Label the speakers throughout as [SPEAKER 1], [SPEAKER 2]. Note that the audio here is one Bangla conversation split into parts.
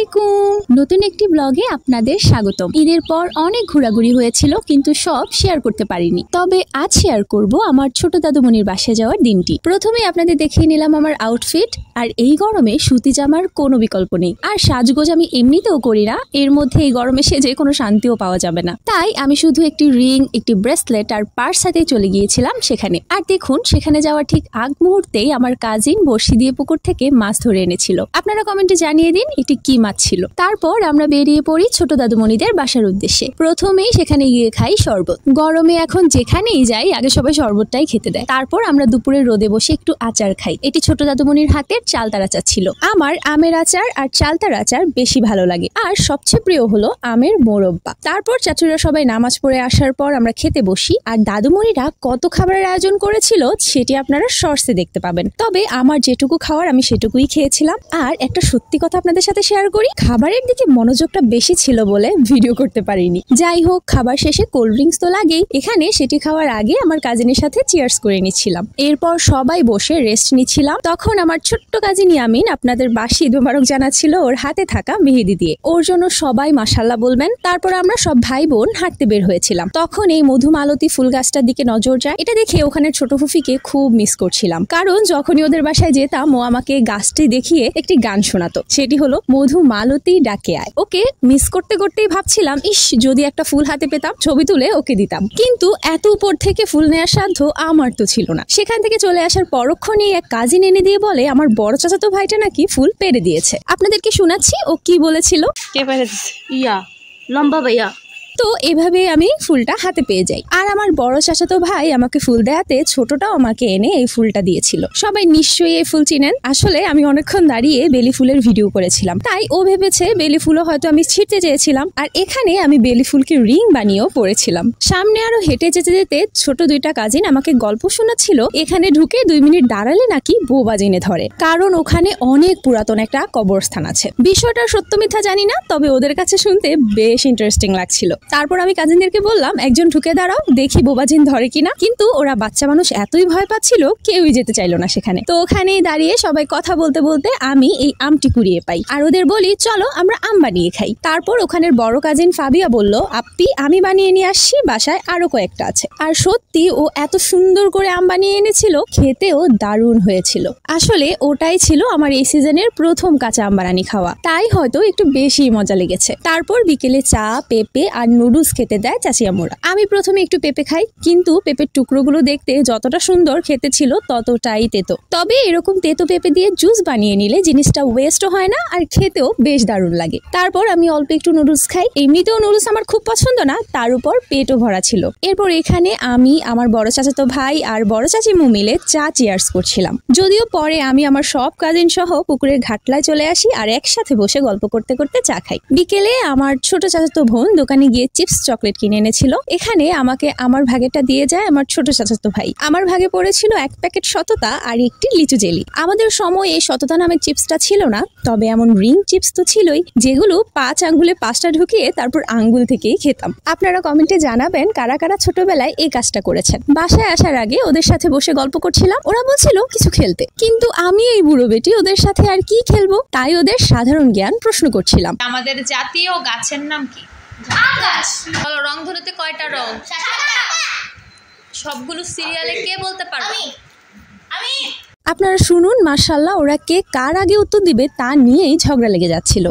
[SPEAKER 1] আলাইকুম, নতুন একটি ব্লগে আপনাদের স্বাগতম। ঈদের পর অনেক ঘোরাঘুরি হয়েছিল, কিন্তু সব শেয়ার করতে পারিনি। তবে আজ শেয়ার করব আমার ছোট দাদুমণির বাসায় যাওয়ার দিনটি। প্রথমে আপনাদের দেখিয়ে নিলাম আমার আউটফিট। আর এই গরমে সুতি জামার কোনো বিকল্প নেই, আর সাজগোজ আমি এমনিতেও করি না, এর মধ্যে এই গরমে সেজে কোনো শান্তিও পাওয়া যাবে না। তাই আমি শুধু একটি রিং, একটি ব্রেসলেট আর পার্স সাথে চলে গিয়েছিলাম সেখানে। আর দেখুন, সেখানে যাওয়ার ঠিক আগ মুহূর্তেই আমার কাজিন বড়শি দিয়ে পুকুর থেকে মাছ ধরে এনেছিল। আপনারা কমেন্টে জানিয়ে দিন এটি কি মাছ ছিল। তারপর আমরা বেরিয়ে পড়ি ছোট দাদুমণিদের বাসার উদ্দেশ্যে। প্রথমেই সেখানে গিয়ে খাই শরবত। গরমে এখন যেখানেই যাই আগে সবাই শরবতটাই খেতে দেয়। তারপর আমরা দুপুরে রোদে বসে একটু আচার খাই। এটি ছোট দাদুমণির হাতের চালতার আচার ছিল। আমার আমের আচার আর চালতার আচার বেশি ভালো লাগে, আর সবচেয়ে প্রিয় হলো আমের মোরব্বা। তারপর চাচুরা সবাই নামাজ পড়ে আসার পর আমরা খেতে বসি। আর দাদুমণিরা কত খাবারের আয়োজন করেছিল সেটি আপনারা শর্টসে দেখতে পাবেন। তবে আমার যেটুকু খাওয়ার আমি সেটুকুই খেয়েছিলাম। আর একটা সত্যি কথা আপনাদের সাথে শেয়ার করি, খাবারের দিকে মনোযোগটা বেশি ছিল বলে ভিডিও করতে পারিনি। যাই হোক, খাবার শেষে কোল্ড ড্রিঙ্কস তো লাগেই। এখানে সেটি খাওয়ার আগে আমার কাজিনের সাথে চিয়ার্স করে নিচ্ছিলাম। এরপর সবাই বসে রেস্ট নিচ্ছিলাম। তখন আমার ছোট্ট কাজিন ইয়ামিন আপনাদের বাসি ঈদ মোবারক জানাচ্ছিল ওর হাতে থাকা মেহেদি দিয়ে। ওর জন্য সবাই মাশাআল্লাহ বলবেন। তারপর আমরা সব ভাই বোন হাঁটতে বের হয়েছিলাম। তখন এই মধুমালতী ফুল গাছটার দিকে নজর যায়। এটা দেখে ওখানে ছোট ফুফিকে খুব মিস করছিলাম, কারণ যখনই ওদের বাসায় যেতাম ও আমাকে গাছটি দেখিয়ে একটি গান শোনাতো। সেটি হলো মধুমালতী ডাকে আয়। ওকে মিস করতে করতেই ভাবছিলাম, ইস যদি একটা ফুল হাতে পেতাম ছবি তুলে ওকে দিতাম। কিন্তু এত উপর থেকে ফুল নেওয়ার সাধ্য আমার তো ছিল না। সেখান থেকে চলে আসার পরক্ষণেই এক কাজিন এনে দিয়ে বলে আমার বড় চাচাতো ভাইটা নাকি ফুল পেরে দিয়েছে। আপনাদেরকে শোনাচ্ছি ও কি বলেছিল।
[SPEAKER 2] কে পেরে দিছে? ইয়া লম্বা ভাইয়া।
[SPEAKER 1] তো এভাবে আমি ফুলটা হাতে পেয়ে যাই। আর আমার বড় চাচাতো ভাই আমাকে ফুল দেয়াতে ছোটটাও আমাকে এনে এই ফুলটা দিয়েছিল। সবাই নিশ্চয়ই এই ফুল চিনেন। আসলে আমি অনেকক্ষণ দাঁড়িয়ে বেলি ফুলের ভিডিও করেছিলাম, তাই ও ভেবেছে বেলি ফুলও হয়তো আমি ছিঁড়তে চেয়েছিলাম। আর এখানে আমি বেলি ফুলকে রিং বানিয়েও পরেছিলাম। সামনে আরো হেঁটে যেতে যেতে ছোট দুইটা কাজিন আমাকে গল্প শোনাচ্ছিল এখানে ঢুকে 2 মিনিট দাঁড়ালে নাকি বোবা জেনে ধরে, কারণ ওখানে অনেক পুরাতন একটা কবরস্থান আছে। বিষয়টা সত্য মিথ্যা জানি না, তবে ওদের কাছে শুনতে বেশ ইন্টারেস্টিং লাগছিল। তারপর আমি কাজিনদেরকে বললাম একজন ঢুকে দাঁড়াও, দেখি বোবাজিন ধরে কিনা। কিন্তু ওরা বাচ্চা মানুষ এতই ভয় পাচ্ছিল কেউই যেতে চাইলো না সেখানে। তো ওখানেই দাঁড়িয়ে সবাই কথা বলতে বলতে আমি এই আমটি কুড়িয়ে পাই আর ওদের বলি চলো আমরা আম বানিয়ে খাই। তারপর ওখানের বড় কাজিন ফাবিয়া বলল আপ্পি আমি বানিয়ে নিয়ে আসছি, বাসায় আরো কয়েকটা আছে। আর সত্যি ও এত সুন্দর করে আম বানিয়ে এনেছিল, খেতেও দারুণ হয়েছিল। আসলে ওটাই ছিল আমার এই সিজনের প্রথম কাঁচা আম বানানি খাওয়া, তাই হয়তো একটু বেশি মজা লেগেছে। তারপর বিকেলে চা, পেঁপে আর নুডলস খেতে দেয় চাচিয়ামোরা। আমি প্রথমে একটু পেঁপে খাই, কিন্তু পেঁপের টুকরোগুলো দেখতে যতটা সুন্দর খেতে ছিল ততটাই তেতো। তবে এরকম তেতো পেঁপে দিয়ে জুস বানিয়ে নিলে জিনিসটা ওয়েস্টও হয় না আর খেতেও বেশ দারুণ লাগে। তারপর আমি অল্প একটু নুডলস খাই। এমনিতেও নুডলস আমার খুব পছন্দ না, তার উপর পেটও ভরা ছিল। এরপর এখানে আমি, আমার বড় চাচাতো ভাই আর বড় চাচিমু মিলে চা চিয়ার্স করছিলাম। যদিও পরে আমি আমার সব কাজিন সহ পুকুরের ঘাটলায় চলে আসি আর একসাথে বসে গল্প করতে করতে চা খাই। বিকেলে আমার ছোট চাচাতো বোন দোকানে গিয়ে চিপস চকলেট কিনে এনেছিল। এখানে আমাকে আমার ভাগেরটা দিয়ে যায় আমার ছোট চাচাতো ভাই। আমার ভাগে পড়েছিল 1 প্যাকেট সততা আর একটি লিচু জেলি। আমাদের সময় এই সততা নামের চিপসটা ছিল না, তবে এমন রিং চিপস তো ছিলই, যেগুলো 5 আঙ্গুলে 5টা ঢুকিয়ে তারপর আঙ্গুল থেকেই খেতাম। আপনারা কমেন্টে জানাবেন কারা কারা ছোটবেলায় এই কাজটা করেছেন। বাসায় আসার আগে ওদের সাথে বসে গল্প করছিলাম, ওরা বলছিল কিছু খেলতে, কিন্তু আমি এই বুড়ো বেটি ওদের সাথে আর কি খেলবো, তাই ওদের সাধারণ জ্ঞান প্রশ্ন করছিলাম।
[SPEAKER 3] আমাদের জাতীয় গাছের নাম কি? আকাশ। বলো রংধনুতে কয়টা রং? সবগুলো সিরিয়ালে কে বলতে পারবে? আমি।
[SPEAKER 1] আপনারা শুনুন, মাশাআল্লাহ ওরা কে কার আগে উত্তর দিবে তা নিয়েই ঝগড়া লেগে যাচ্ছিল।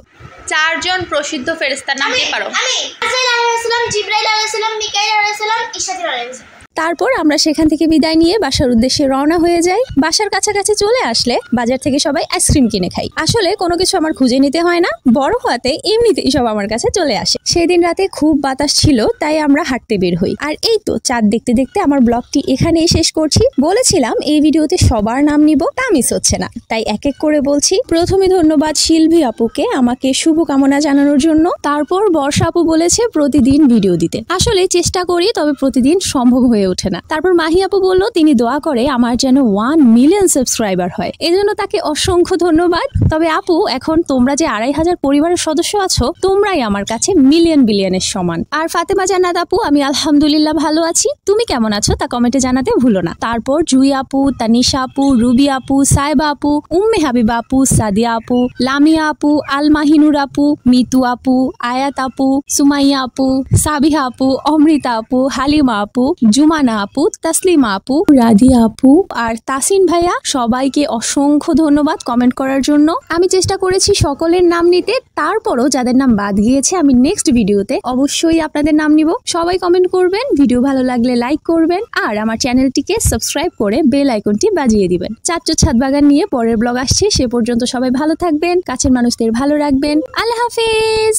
[SPEAKER 3] 4 জন প্রসিদ্ধ ফেরেশতার নাম কি পারো?
[SPEAKER 2] আমি আসাইল আলাইহিস সালাম, জিবরাইল আলাইহিস সালাম, মিকাইল আলাইহিস সালাম, ইসরাফিল আলাইহিস সালাম।
[SPEAKER 1] তারপর আমরা সেখান থেকে বিদায় নিয়ে বাসার উদ্দেশ্যে রওনা হয়ে যাই। বাসার কাছাকাছি চলে আসলে বাজার থেকে সবাই আইসক্রিম কিনে খাই। আসলে কোনো কিছু আমার খুঁজে নিতে হয় না, বড় হওয়াতে এমনিতেই সব আমার কাছে চলে আসে। সেদিন রাতে খুব বাতাস ছিল, তাই আমরা হাঁটতে বের হই। আর এই তো চাঁদ দেখতে দেখতে আমার ব্লগটি এখানেই শেষ করছি। বলেছিলাম এই ভিডিওতে সবার নাম নিব, তা মিস হচ্ছে না, তাই এক এক করে বলছি। প্রথমে ধন্যবাদ শিল্ভী আপুকে আমাকে শুভকামনা জানানোর জন্য। তারপর বর্ষা আপু বলেছে প্রতিদিন ভিডিও দিতে। আসলে চেষ্টা করি, তবে প্রতিদিন সম্ভব হয়ে হয়ে ওঠে না। তারপর মাহি আপু বললো তিনি দোয়া করে আমার যেন 1 মিলিয়ন সাবস্ক্রাইবার হয়, এজন্য তাকে অসংখ্য ধন্যবাদ। তবে আপু এখন তোমরা যে 2500 পরিবারের সদস্য আছো তোমরাই আমার কাছে মিলিয়ন বিলিয়নের সমান। আর ফাতেমা জান্নাত আপু আমি আলহামদুলিল্লাহ ভালো আছি, তুমি কেমন আছো তা কমেন্টে জানাতে ভুলো না। তারপর জুই আপু, তানিশা আপু, রুবি আপু, সাইবা আপু, উম্মে হাবিবা আপু, সাদিয়া আপু, লামিয়া আপু, আল মাহিনুর আপু, মিতু আপু, আয়াত আপু, সুমাইয়া আপু, সাবিহা আপু, অমৃতা আপু, হালিমা আপু, জুমানা আপু, তাসলিমা আপু, রাদিয়া আপু আর তাসিন ভাইয়া, সবাইকে অসংখ্য ধন্যবাদ কমেন্ট করার জন্য। আমি চেষ্টা করেছি সকলের নাম নিতে, তারপরও যাদের নাম বাদ গিয়েছে আমি নেক্সট ভিডিওতে অবশ্যই আপনাদের নাম নিব। সবাই কমেন্ট করবেন, ভিডিও ভালো লাগলে লাইক করবেন আর আমার চ্যানেলটিকে সাবস্ক্রাইব করে বেল আইকনটি বাজিয়ে দিবেন। চাচ্চু ছাদ বাগান নিয়ে পরের ব্লগ আসছে, সে পর্যন্ত সবাই ভালো থাকবেন, কাছের মানুষদের ভালো রাখবেন। আল্লাহ হাফেজ।